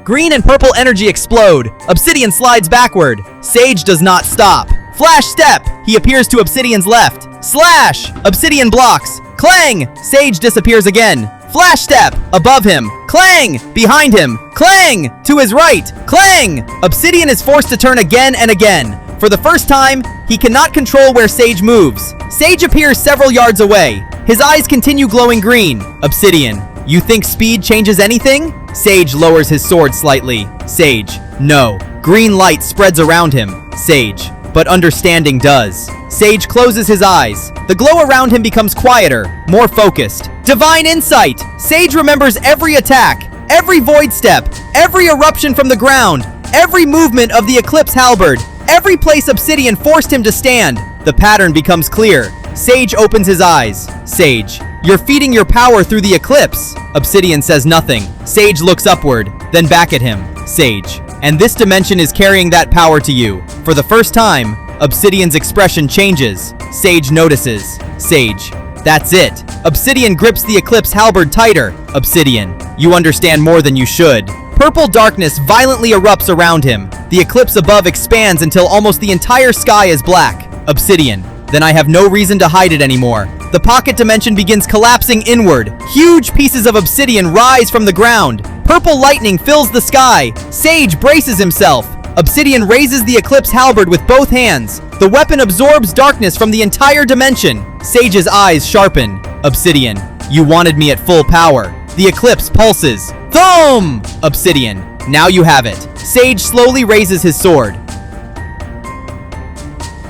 Green and purple energy explode. Obsidian slides backward. Sage does not stop. Flash step! He appears to Obsidian's left. Slash! Obsidian blocks. Clang! Sage disappears again. Flash step! Above him. Clang! Behind him. Clang! To his right. Clang! Obsidian is forced to turn again and again. For the first time, he cannot control where Sage moves. Sage appears several yards away. His eyes continue glowing green. Obsidian, you think speed changes anything? Sage lowers his sword slightly. Sage, no. Green light spreads around him. Sage, but understanding does. Sage closes his eyes. The glow around him becomes quieter, more focused. Divine insight! Sage remembers every attack, every void step, every eruption from the ground, every movement of the Eclipse halberd, every place Obsidian forced him to stand. The pattern becomes clear. Sage opens his eyes. Sage, you're feeding your power through the Eclipse. Obsidian says nothing. Sage looks upward, then back at him. Sage, and this dimension is carrying that power to you. For the first time, Obsidian's expression changes. Sage notices. Sage, that's it. Obsidian grips the Eclipse halberd tighter. Obsidian, you understand more than you should. Purple darkness violently erupts around him. The eclipse above expands until almost the entire sky is black. Obsidian, then I have no reason to hide it anymore. The pocket dimension begins collapsing inward. Huge pieces of obsidian rise from the ground. Purple lightning fills the sky. Sage braces himself. Obsidian raises the Eclipse halberd with both hands. The weapon absorbs darkness from the entire dimension. Sage's eyes sharpen. Obsidian, you wanted me at full power. The Eclipse pulses. Thumb! Obsidian, now you have it. Sage slowly raises his sword.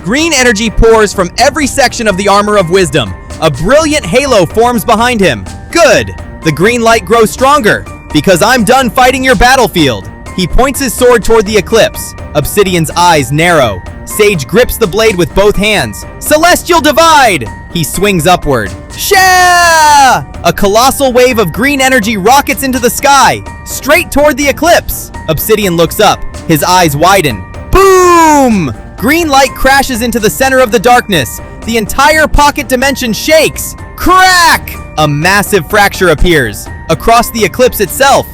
Green energy pours from every section of the armor of wisdom. A brilliant halo forms behind him. Good! The green light grows stronger. Because I'm done fighting your battlefield. He points his sword toward the Eclipse. Obsidian's eyes narrow. Sage grips the blade with both hands. Celestial divide! He swings upward. Shah! A colossal wave of green energy rockets into the sky, straight toward the Eclipse. Obsidian looks up. His eyes widen. Boom! Green light crashes into the center of the darkness. The entire pocket dimension shakes. Crack! A massive fracture appears across the Eclipse itself.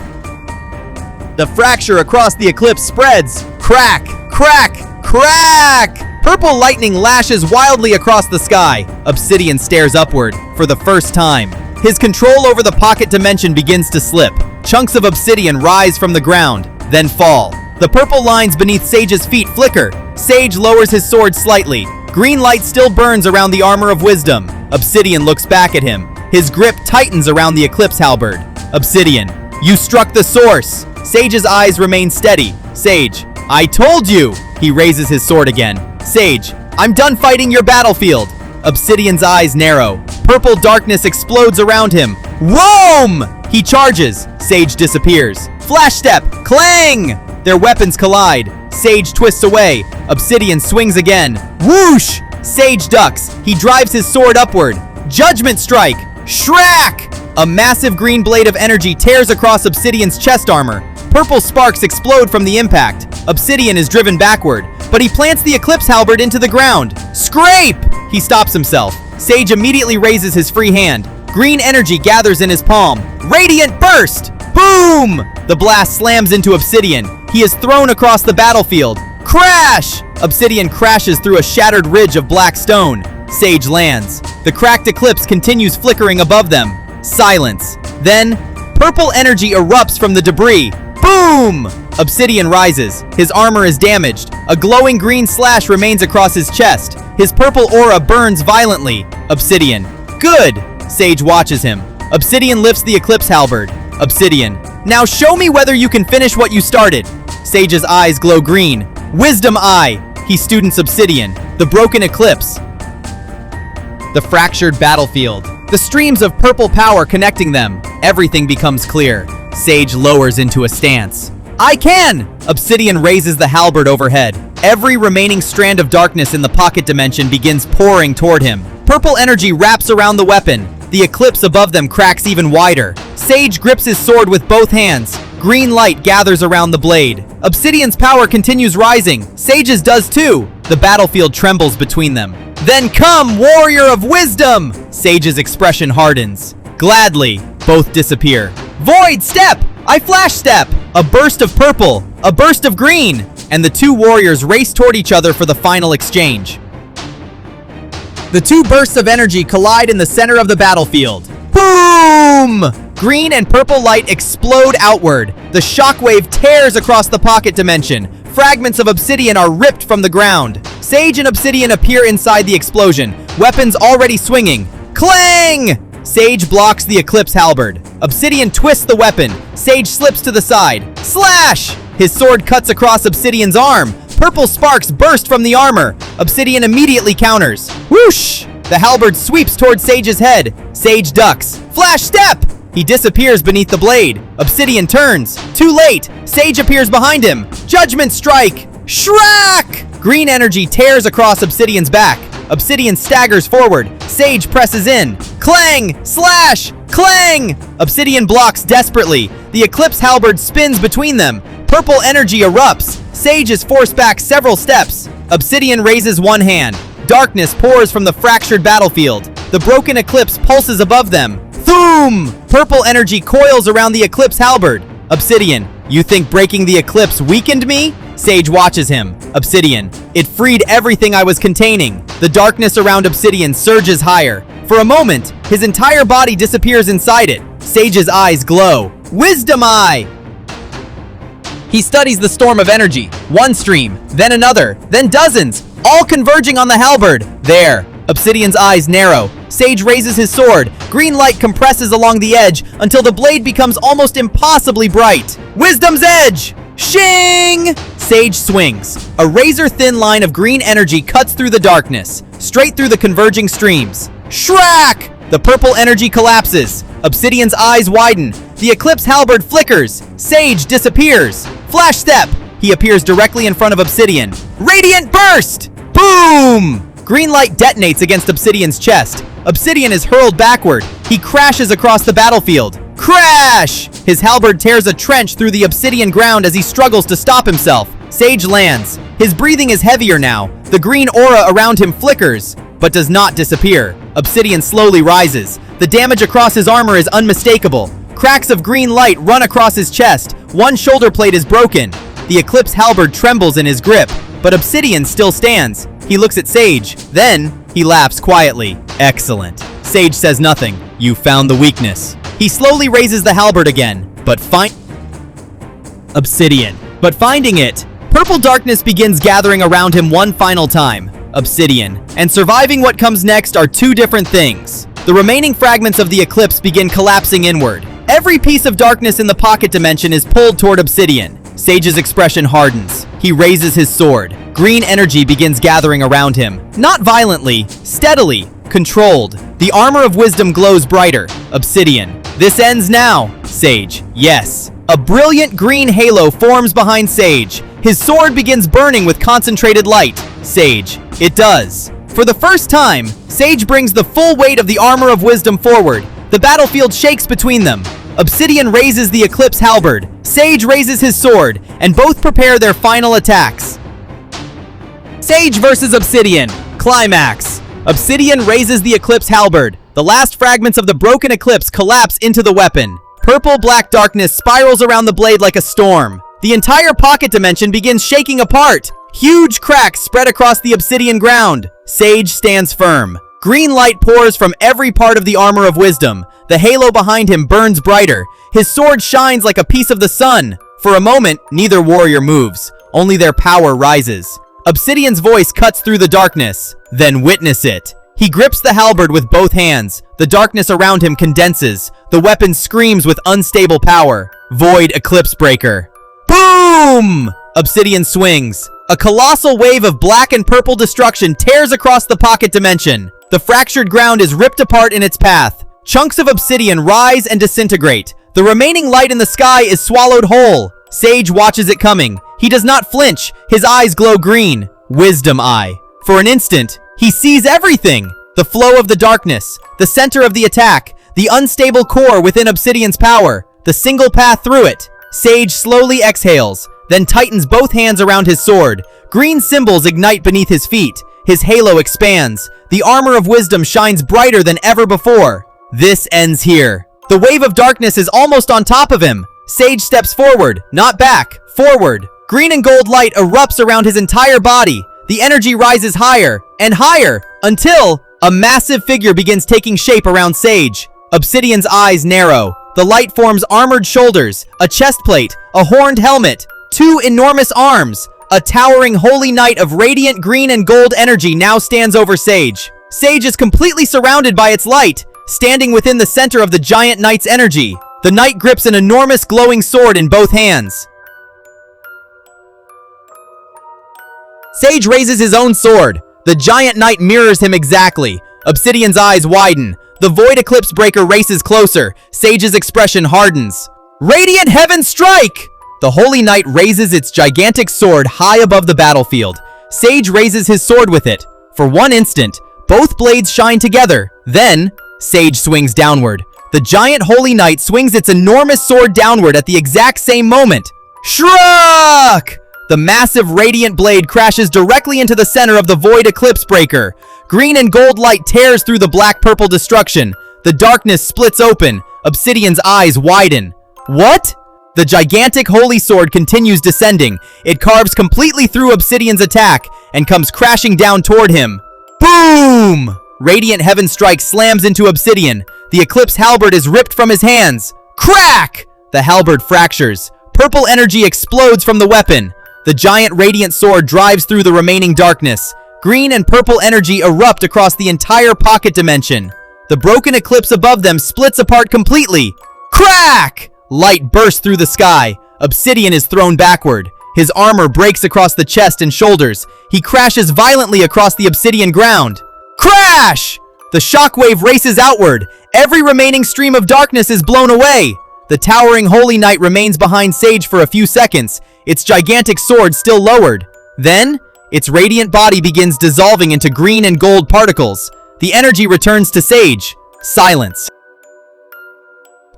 The fracture across the Eclipse spreads. Crack! Crack! Crack! Purple lightning lashes wildly across the sky. Obsidian stares upward for the first time. His control over the pocket dimension begins to slip. Chunks of obsidian rise from the ground, then fall. The purple lines beneath Sage's feet flicker. Sage lowers his sword slightly. Green light still burns around the armor of wisdom. Obsidian looks back at him. His grip tightens around the Eclipse halberd. Obsidian, you struck the source. Sage's eyes remain steady. Sage, I told you! He raises his sword again. Sage, I'm done fighting your battlefield. Obsidian's eyes narrow. Purple darkness explodes around him. Whoom! He charges. Sage disappears. Flash step! Clang! Their weapons collide. Sage twists away. Obsidian swings again. Whoosh! Sage ducks. He drives his sword upward. Judgment strike! Shrack! A massive green blade of energy tears across Obsidian's chest armor. Purple sparks explode from the impact. Obsidian is driven backward, but he plants the Eclipse halberd into the ground. Scrape! He stops himself. Sage immediately raises his free hand. Green energy gathers in his palm. Radiant burst! Boom! The blast slams into Obsidian. He is thrown across the battlefield. Crash! Obsidian crashes through a shattered ridge of black stone. Sage lands. The cracked Eclipse continues flickering above them. Silence. Then, purple energy erupts from the debris. Boom! Obsidian rises. His armor is damaged. A glowing green slash remains across his chest. His purple aura burns violently. Obsidian. Good! Sage watches him. Obsidian lifts the Eclipse halberd. Obsidian. Now show me whether you can finish what you started. Sage's eyes glow green. Wisdom Eye. He students Obsidian. The broken Eclipse. The fractured battlefield. The streams of purple power connecting them. Everything becomes clear. Sage lowers into a stance. I can! Obsidian raises the halberd overhead. Every remaining strand of darkness in the pocket dimension begins pouring toward him. Purple energy wraps around the weapon. The Eclipse above them cracks even wider. Sage grips his sword with both hands. Green light gathers around the blade. Obsidian's power continues rising. Sage's does too. The battlefield trembles between them. Then come, Warrior of Wisdom! Sage's expression hardens. Gladly, both disappear. Void step! I flash step! A burst of purple, a burst of green, and the two warriors race toward each other for the final exchange. The two bursts of energy collide in the center of the battlefield. Boom! Green and purple light explode outward. The shockwave tears across the pocket dimension. Fragments of obsidian are ripped from the ground. Sage and Obsidian appear inside the explosion, weapons already swinging. Clang! Sage blocks the Eclipse halberd. Obsidian twists the weapon. Sage slips to the side. Slash! His sword cuts across Obsidian's arm. Purple sparks burst from the armor. Obsidian immediately counters. Whoosh! The halberd sweeps towards Sage's head. Sage ducks. Flash step! He disappears beneath the blade. Obsidian turns. Too late! Sage appears behind him. Judgment strike! Shrack! Green energy tears across Obsidian's back. Obsidian staggers forward. Sage presses in. Clang! Slash! Clang! Obsidian blocks desperately. The Eclipse halberd spins between them. Purple energy erupts. Sage is forced back several steps. Obsidian raises one hand. Darkness pours from the fractured battlefield. The broken Eclipse pulses above them. Thoom! Purple energy coils around the Eclipse halberd. Obsidian, you think breaking the Eclipse weakened me? Sage watches him. Obsidian, it freed everything I was containing. The darkness around Obsidian surges higher. For a moment, his entire body disappears inside it. Sage's eyes glow. Wisdom Eye! He studies the storm of energy. One stream, then another, then dozens, all converging on the halberd. There. Obsidian's eyes narrow. Sage raises his sword. Green light compresses along the edge until the blade becomes almost impossibly bright. Wisdom's Edge! Shing! Sage swings. A razor-thin line of green energy cuts through the darkness, straight through the converging streams. Shrack! The purple energy collapses. Obsidian's eyes widen. The Eclipse halberd flickers. Sage disappears. Flash step! He appears directly in front of Obsidian. Radiant burst! Boom! Green light detonates against Obsidian's chest. Obsidian is hurled backward. He crashes across the battlefield. Crash! His halberd tears a trench through the obsidian ground as he struggles to stop himself. Sage lands. His breathing is heavier now. The green aura around him flickers, but does not disappear. Obsidian slowly rises. The damage across his armor is unmistakable. Cracks of green light run across his chest. One shoulder plate is broken. The Eclipse halberd trembles in his grip, but Obsidian still stands. He looks at Sage. Then, he laughs quietly. Excellent. Sage says nothing. You found the weakness. He slowly raises the halberd again, but finding it, purple darkness begins gathering around him one final time. Obsidian. And surviving what comes next are two different things. The remaining fragments of the Eclipse begin collapsing inward. Every piece of darkness in the pocket dimension is pulled toward Obsidian. Sage's expression hardens. He raises his sword. Green energy begins gathering around him. Not violently, steadily, controlled. The armor of wisdom glows brighter. Obsidian. This ends now. Sage. Yes. A brilliant green halo forms behind Sage. His sword begins burning with concentrated light. Sage. It does. For the first time, Sage brings the full weight of the armor of wisdom forward. The battlefield shakes between them. Obsidian raises the Eclipse halberd. Sage raises his sword, and both prepare their final attacks. Sage versus Obsidian. Climax. Obsidian raises the Eclipse halberd. The last fragments of the broken Eclipse collapse into the weapon. Purple-black darkness spirals around the blade like a storm. The entire pocket dimension begins shaking apart. Huge cracks spread across the obsidian ground. Sage stands firm. Green light pours from every part of the armor of wisdom. The halo behind him burns brighter. His sword shines like a piece of the sun. For a moment, neither warrior moves. Only their power rises. Obsidian's voice cuts through the darkness. Then witness it. He grips the halberd with both hands. The darkness around him condenses. The weapon screams with unstable power. Void Eclipse Breaker. Boom! Obsidian swings. A colossal wave of black and purple destruction tears across the pocket dimension. The fractured ground is ripped apart in its path. Chunks of obsidian rise and disintegrate. The remaining light in the sky is swallowed whole. Sage watches it coming. He does not flinch. His eyes glow green. Wisdom Eye. For an instant, he sees everything. The flow of the darkness, the center of the attack, the unstable core within Obsidian's power, the single path through it. Sage slowly exhales, then tightens both hands around his sword. Green symbols ignite beneath his feet. His halo expands. The armor of wisdom shines brighter than ever before. This ends here. The wave of darkness is almost on top of him. Sage steps forward, not back, forward. Green and gold light erupts around his entire body. The energy rises higher and higher until a massive figure begins taking shape around Sage. Obsidian's eyes narrow. The light forms armored shoulders, a chest plate, a horned helmet, two enormous arms. A towering holy knight of radiant green and gold energy now stands over Sage. Sage is completely surrounded by its light, standing within the center of the giant knight's energy. The knight grips an enormous glowing sword in both hands. Sage raises his own sword. The giant knight mirrors him exactly. Obsidian's eyes widen. The Void Eclipse Breaker races closer. Sage's expression hardens. Radiant Heaven Strike! The Holy Knight raises its gigantic sword high above the battlefield. Sage raises his sword with it. For one instant, both blades shine together. Then, Sage swings downward. The giant Holy Knight swings its enormous sword downward at the exact same moment. Shruck! The massive radiant blade crashes directly into the center of the Void Eclipse Breaker. Green and gold light tears through the black-purple destruction. The darkness splits open. Obsidian's eyes widen. What? The gigantic holy sword continues descending. It carves completely through Obsidian's attack and comes crashing down toward him. Boom! Radiant Heaven Strike slams into Obsidian. The Eclipse Halberd is ripped from his hands. Crack! The halberd fractures. Purple energy explodes from the weapon. The giant radiant sword drives through the remaining darkness. Green and purple energy erupt across the entire pocket dimension. The broken eclipse above them splits apart completely. Crack! Light bursts through the sky. Obsidian is thrown backward. His armor breaks across the chest and shoulders. He crashes violently across the obsidian ground. Crash! The shockwave races outward. Every remaining stream of darkness is blown away. The towering Holy Knight remains behind Sage for a few seconds, its gigantic sword still lowered. Then, its radiant body begins dissolving into green and gold particles. The energy returns to Sage. Silence.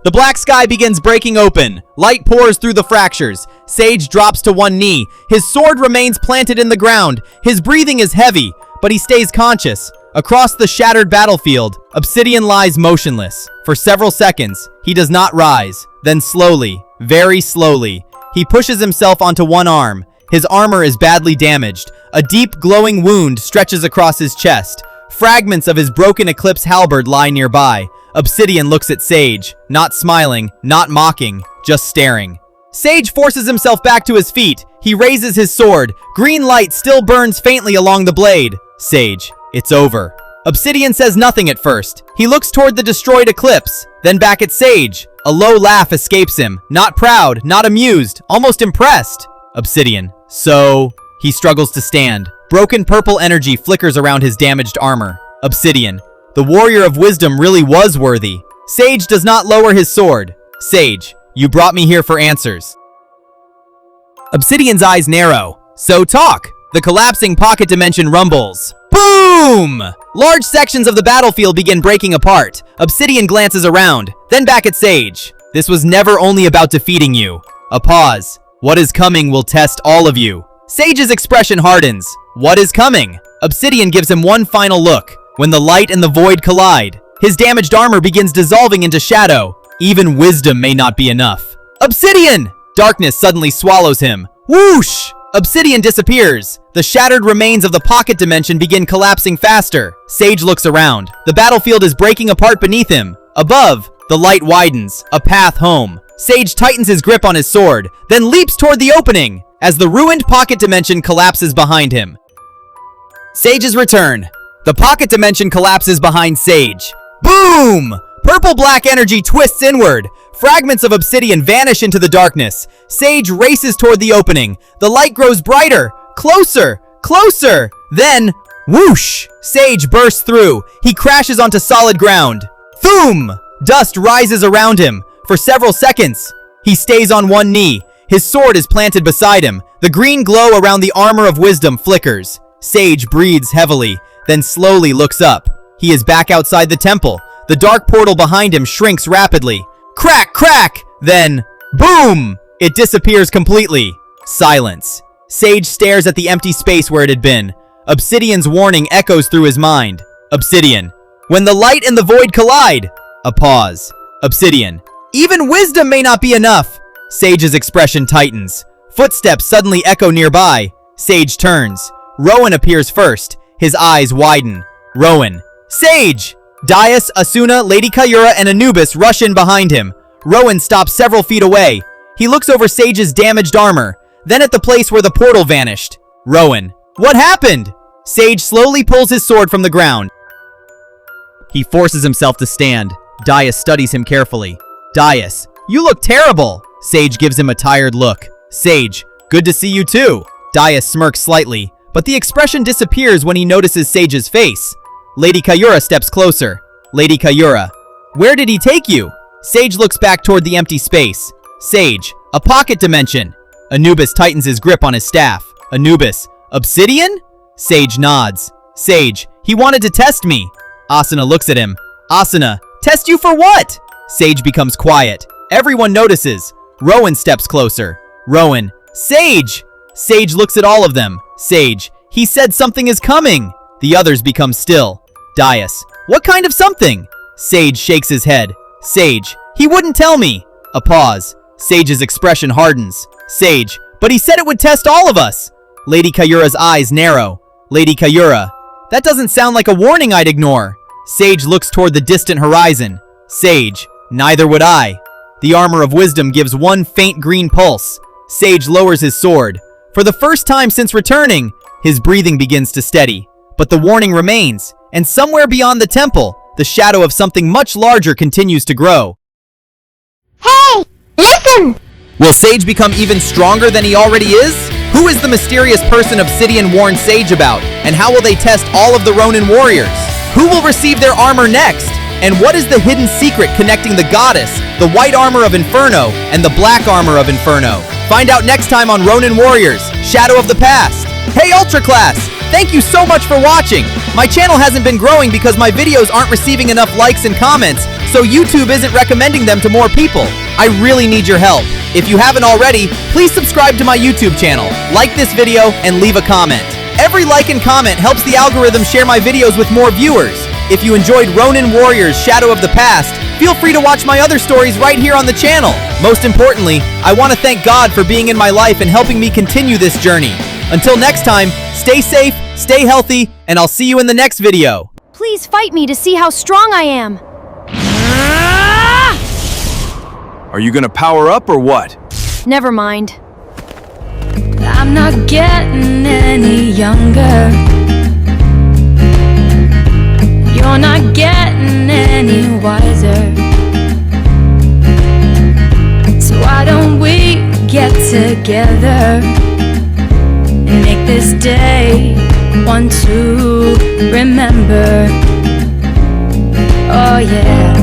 The black sky begins breaking open. Light pours through the fractures. Sage drops to one knee. His sword remains planted in the ground. His breathing is heavy, but he stays conscious. Across the shattered battlefield, Obsidian lies motionless. For several seconds, he does not rise. Then slowly, very slowly, he pushes himself onto one arm. His armor is badly damaged. A deep, glowing wound stretches across his chest. Fragments of his broken Eclipse halberd lie nearby. Obsidian looks at Sage, not smiling, not mocking, just staring. Sage forces himself back to his feet. He raises his sword. Green light still burns faintly along the blade. Sage, it's over. Obsidian says nothing at first. He looks toward the destroyed Eclipse, then back at Sage. A low laugh escapes him. Not proud, not amused, almost impressed. Obsidian, so... He struggles to stand. Broken purple energy flickers around his damaged armor. Obsidian, the warrior of wisdom really was worthy. Sage does not lower his sword. Sage, you brought me here for answers. Obsidian's eyes narrow. So talk. The collapsing pocket dimension rumbles. Boom! Large sections of the battlefield begin breaking apart. Obsidian glances around, then back at Sage. This was never only about defeating you. A pause. What is coming will test all of you. Sage's expression hardens. What is coming? Obsidian gives him one final look. When the light and the void collide, his damaged armor begins dissolving into shadow. Even wisdom may not be enough. Obsidian! Darkness suddenly swallows him. Whoosh! Obsidian disappears. The shattered remains of the pocket dimension begin collapsing faster. Sage looks around. The battlefield is breaking apart beneath him. Above, the light widens. A path home. Sage tightens his grip on his sword, then leaps toward the opening as the ruined pocket dimension collapses behind him. Sage's return. The pocket dimension collapses behind Sage. Boom! Purple-black energy twists inward. Fragments of obsidian vanish into the darkness. Sage races toward the opening. The light grows brighter. Closer! Closer! Then, whoosh! Sage bursts through. He crashes onto solid ground. Thoom! Dust rises around him. For several seconds, he stays on one knee. His sword is planted beside him. The green glow around the armor of wisdom flickers. Sage breathes heavily, then slowly looks up. He is back outside the temple. The dark portal behind him shrinks rapidly. Crack, crack! Then, boom! It disappears completely. Silence. Sage stares at the empty space where it had been. Obsidian's warning echoes through his mind. Obsidian. When the light and the void collide. A pause. Obsidian. Even wisdom may not be enough. Sage's expression tightens. Footsteps suddenly echo nearby. Sage turns. Rowan appears first. His eyes widen. Rowan. Sage! Daius, Asuna, Lady Kyura, and Anubis rush in behind him. Rowan stops several feet away. He looks over Sage's damaged armor, then at the place where the portal vanished. Rowan, what happened? Sage slowly pulls his sword from the ground. He forces himself to stand. Daius studies him carefully. Daius, you look terrible. Sage gives him a tired look. Sage, good to see you too. Daius smirks slightly, but the expression disappears when he notices Sage's face. Lady Kyura steps closer. Lady Kyura, where did he take you? Sage looks back toward the empty space. Sage, a pocket dimension. Anubis tightens his grip on his staff. Anubis, obsidian? Sage nods. Sage, he wanted to test me. Asuna looks at him. Asuna, test you for what? Sage becomes quiet. Everyone notices. Rowan steps closer. Rowan, Sage! Sage looks at all of them. Sage, he said something is coming. The others become still. Daius, what kind of something? Sage shakes his head. Sage, he wouldn't tell me. A pause. Sage's expression hardens. Sage, but he said it would test all of us. Lady Kyura's eyes narrow. Lady Kyura, that doesn't sound like a warning I'd ignore. Sage looks toward the distant horizon. Sage, neither would I. The armor of wisdom gives one faint green pulse. Sage lowers his sword. For the first time since returning, his breathing begins to steady. But the warning remains, and somewhere beyond the temple, the shadow of something much larger continues to grow. Hey, listen! Will Sage become even stronger than he already is? Who is the mysterious person Obsidian warned Sage about? And how will they test all of the Ronin Warriors? Who will receive their armor next? And what is the hidden secret connecting the goddess, the white armor of Inferno, and the black armor of Inferno? Find out next time on Ronin Warriors, Shadow of the Past. Hey Ultra Class! Thank you so much for watching! My channel hasn't been growing because my videos aren't receiving enough likes and comments, so YouTube isn't recommending them to more people. I really need your help. If you haven't already, please subscribe to my YouTube channel, like this video, and leave a comment. Every like and comment helps the algorithm share my videos with more viewers. If you enjoyed Ronin Warriors Shadow of the Past, feel free to watch my other stories right here on the channel. Most importantly, I want to thank God for being in my life and helping me continue this journey. Until next time, stay safe, stay healthy, and I'll see you in the next video. Please fight me to see how strong I am. Are you gonna power up or what? Never mind. I'm not getting any younger. You're not getting any wiser. So why don't we get together and make this day one to remember? Oh yeah.